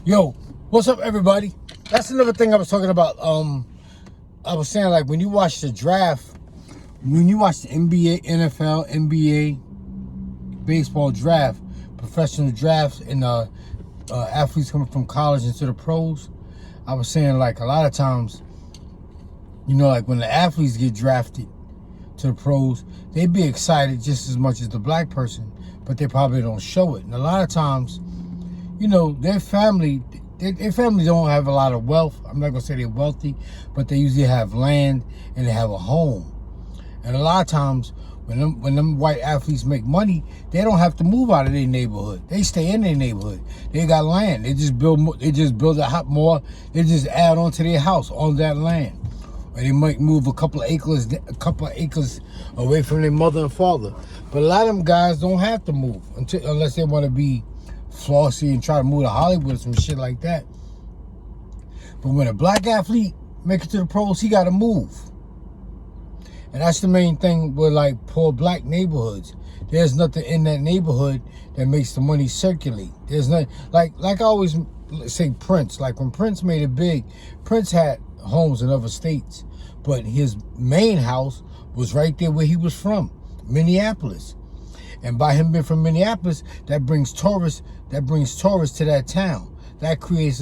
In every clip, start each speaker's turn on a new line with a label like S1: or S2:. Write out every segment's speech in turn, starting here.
S1: Yo, what's up, everybody? That's another thing I was talking about. I was saying, like, when you watch the draft, when you watch the NBA, NFL, NBA, baseball draft, professional drafts, and athletes coming from college into the pros, I was saying, like, a lot of times, you know, like, when the athletes get drafted to the pros, they be excited just as much as the black person, but they probably don't show it. And a lot of times, you know, their family don't have a lot of wealth. I'm not going to say they're wealthy, but they usually have land and they have a home. And a lot of times, when them white athletes make money, they don't have to move out of their neighborhood. They stay in their neighborhood. They got land. They just build more. They just build a lot more. They just add on to their house on that land. Or they might move a couple of acres away from their mother and father. But a lot of them guys don't have to move unless they want to be flossy and try to move to Hollywood or some shit like that. But when a black athlete make it to the pros, he got to move. And that's the main thing with, like, poor black neighborhoods. There's nothing in that neighborhood that makes the money circulate. There's nothing, like I always say, Prince. Like, when Prince made it big, Prince had homes in other states, but his main house was right there where he was from, Minneapolis. And by him being from Minneapolis, that brings tourists to that town. That creates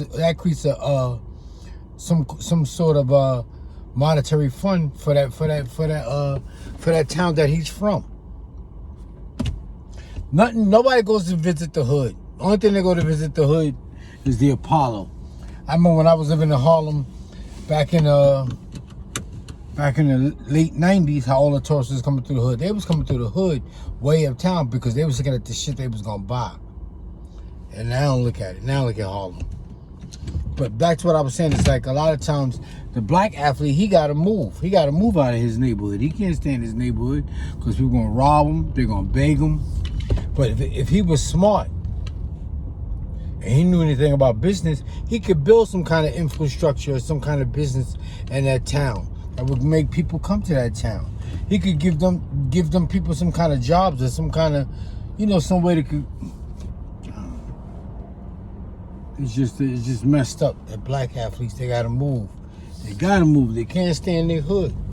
S1: some sort of monetary fund for that town that he's from. Nobody goes to visit the hood. The only thing they go to visit the hood is the Apollo. I remember when I was living in Harlem back in the late 90s, how all the tourists was coming through the hood. They was coming through the hood way uptown because they was looking at the shit they was going to buy. And now look at it. Now look at Harlem. But back to what I was saying, it's like a lot of times the black athlete, he got to move. He got to move out of his neighborhood. He can't stay in his neighborhood because people going to rob him. They're going to beg him. But if he was smart and he knew anything about business, he could build some kind of infrastructure or some kind of business in that town that would make people come to that town. He could give them people some kind of jobs or some kind of, you know, some way to could. It's just messed up that black athletes, they gotta move. They gotta move. They can't stay in their hood.